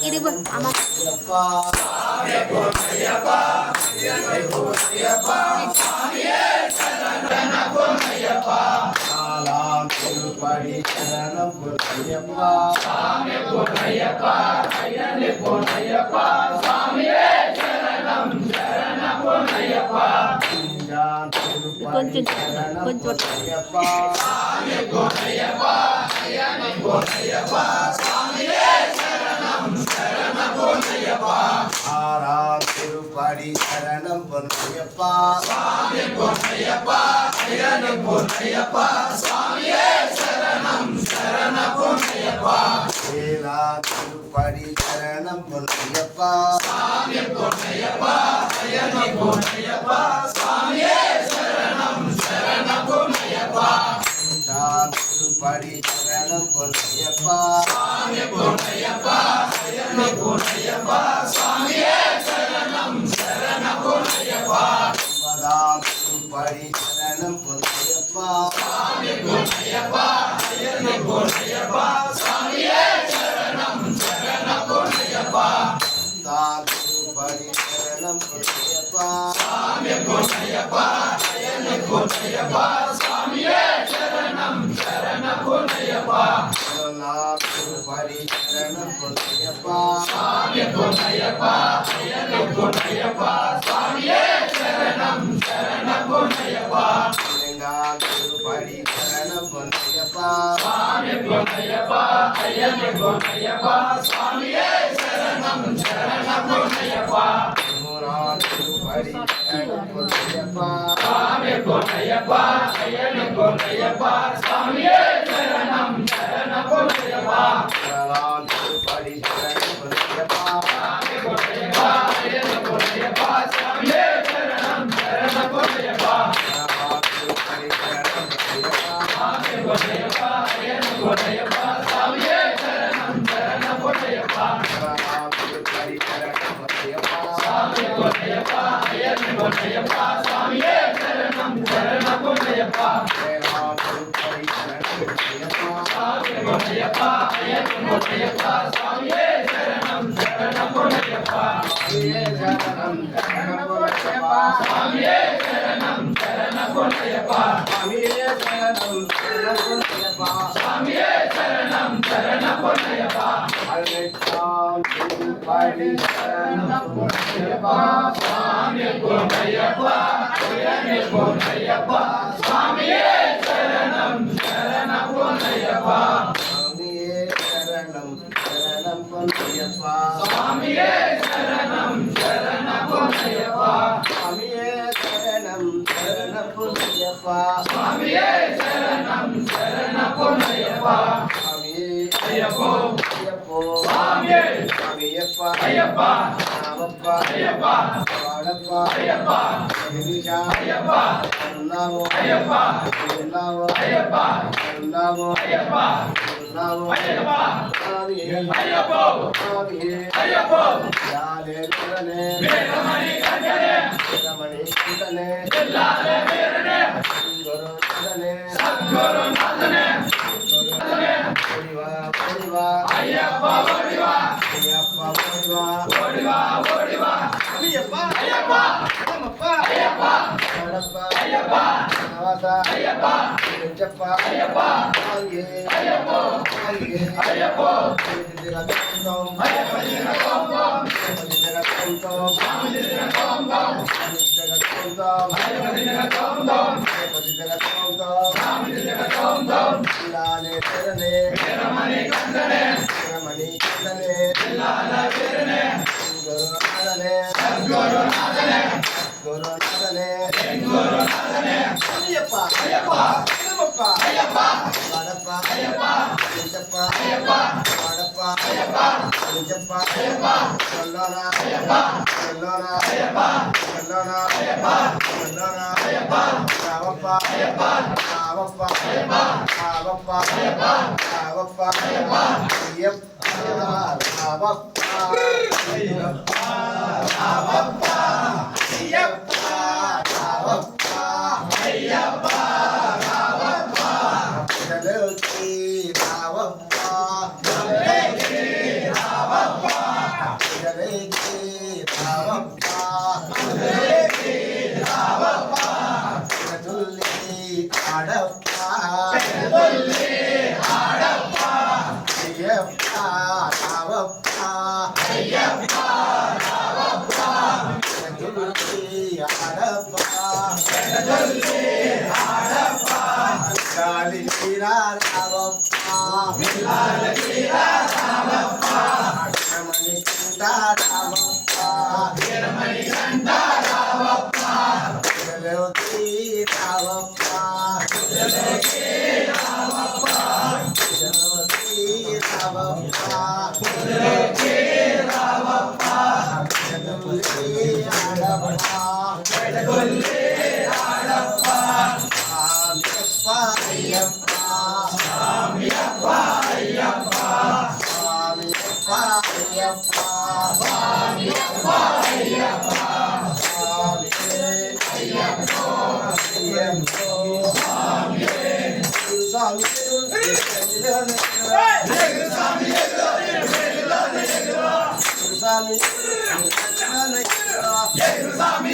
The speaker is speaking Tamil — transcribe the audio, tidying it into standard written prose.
இது ஆமா திருப்படி சரணம் பொன்னையப்பா சாமி பொன்னையப்பா ஐயனே பொன்னையப்பா சாமியே சரணம் சரணம் பொன்னையப்பா கொஞ்சம் பொன்னையப்பா சாமி பொன்னையப்பா ஐயனே பொன்னையப்பா சாமியே சரணம் சரணம் பொன்னையப்பா ஆரா திருப்படி சரணம் பொன்னையப்பா சாமி பொன்னையப்பா ஐயனே பொன்னையப்பா சாமியே சரணம் சரணம் பொன்னையப்பா ஏலா திருப்படி சரணம் பொன்னையப்பா சாமி பொன்னையப்பா ஐயனே பொன்னையப்பா சாமியே சரணம் சரணம் பொன்னையப்பா திருப்படி சரணம் பொன்னையப்பா சாமி பொன்னையப்பா ஐயனே பொன்னையப்பா சாமியே சரணம் சரணம் பொன்னையப்பா திருப்படி சரணம் பொன்னையப்பா சாமி பொன்னையப்பா ஐயனே பொன்னையப்பா சாமியே சரணம் சரணம் பொன்னையப்பா திருப்படி சரணம் பொன்னையப்பா சாமி பொன்னையப்பா ஐயனே பொன்னையப்பா சாமியே சரணம் சரணம் பொன்னையப்பா திருப்படி சரணம் பொன்னையப்பா சாமி பொன்னையப்பா ஐயனே பொன்னையப்பா சாமியே சரணம் சரணம் பொன்னையப்பா திருப்படி சரணம் பொன்னையப்பா சாமி பொன்னையப்பா ஐயனே பொன்னையப்பா சாமியே சரணம் சரணம் பொன்னையப்பா திருப்படி சரணம் பொன்னையப்பா சாமி பொன்னையப்பா ஐயனே பொன்னையப்பா சாமியே சரணம் சரணம் பொன்னையப்பா திருப்படி சரணம் பொன்னையப்பா சாமி பொன்னையப்பா ஐயனே பொன்னையப்பா சாமியே சரணம் சரணம் பொன்னையப்பா பொன்னையப்பா ஐயனே பொன்னையப்பா சாமியே சரணம் சரணம் பொன்னையப்பா திருப்படி சரணம் பொன்னையப்பா சாமி பொன்னையப்பா ஐயனே பொன்னையப்பா சாமியே சரணம் சரணம் பொன்னையப்பா திருப்படி சரணம் பொன்னையப்பா சாமி பொன்னையப்பா ஐயனே பொன்னையப்பா சாமியே சரணம் சரணம் பொன்னையப்பா சாமியே சரணம் சரணம் பொன்னையப்பா சாமியே சரணம் சரணம் பொன்னையப்பா சாமியே சரணம் சரணம் பொன்னையப்பா திருப்படி சரணம் பொன்னையப்பா சாமி பொன்னையப்பா ஐயனே பொன்னையப்பா சாமியே சரணம் சரணம் பொன்னையப்பா சாமியே சரணம் சரணம் பொன்னையப்பா சாமியே சரணம் சரணம் பொன்னையப்பா சாமியே சரணம் சரணம் பொன்னையப்பா சாமியே சரணம் சரணம் பொன்னையப்பா சாமியே ஐயப்போ ஐயப்போ சாமியே சாமியப்பா ஐயப்பா ராமப்பா ஐயப்பா வாடப்பா ஐயப்பா ஜெகதீஷா ஐயப்பா அருணாவோ ஐயப்பா அருணாவோ ஐயப்பா அருணாவோ ஐயப்பா அருணாவோ ஐயப்பா சாமியே ஐயப்போ சாமியே ஐயப்போ யாலே குரனே வேதமணி கண்டனே வேதமணி கண்டனே எல்லாலே வேரனே குரு நாதனே சத்குரு நாதனே ஓடிவா ஓடிவா ஐயப்பா ஓடிவா ஐயப்பா ஓடிவா ஓடிவா ஓடிவா ஐயப்பா ஐயப்பா ராமப்பா ஐயப்பா வாடப்பா ஐயப்பா நவாசா ஐயப்பா செஞ்சப்பா ஐயப்பா சாமியே ஐயப்போ சாமியே ஐயப்போ திரகந்தம் ஐயப்பா திரகந்தம் திரகந்தம் சாமி திரகந்தம் திரகந்தம் ஐயப்பா திரகந்தம் திரகந்தம் சாமி திரகந்தம் இலாலே தெரனே வேரமணி கண்டனே வேரமணி கண்டனே இலாலே வேரனே குருநாதனே சத்குருநாதனே குருநாதனே குருநாதனே ஐயப்பா ஐயப்பா ராமப்பா ஐயப்பா வாடப்பா ஐயப்பா செஞ்சப்பா ஐயப்பா வாடப்பா ஐயப்பா செஞ்சப்பா ஐயப்பா சொல்லோனா ஐயப்பா சொல்லோனா ஐயப்பா சொல்லோனா ஐயப்பா சொல்லோனா ஐயப்பா ராமப்பா ஐயப்பா ராமப்பா ஐயப்பா ராமப்பா ஐயப்பா ராமப்பா ஐயப்பா ஐயப்பா ராமப்பா ஐயப்பா ராமப்பா ஐயப்பா ராமப்பா ஐயப்பா ராமப்பா రావమ్మ గొల్లెకి రావమ్మ గొల్లెకి రావమ్మ గొల్లెకి రావమ్మ గొల్లె ఆడప్ప గొల్లె ఆడప్ప అయ్యప్ప రావప్ప అయ్యప్ప రావప్ప గొల్లె ఆడప్ప గొల్లె ఆడప్ప గాలి రావప్ప గాలి రావప్ప రమణి కంట రావప్ప రమణి కంట రావప్ప గలవతి రావప్ప గలవతి రావప్ప గలవతి రావప్ప గలవతి రావప్ప గలవతి ఆడప్ప గలవతి ఆడప్ప అయ్యప్ప స్వామియప్ప అయ్యప్ప స్వామియప్ప అయ్యప్ప స్వామియప్ప అయ్యప్ప స్వామి అయ్యప్ప అయ్యప్ప స్వామి స్వామి స్వామి స్వామి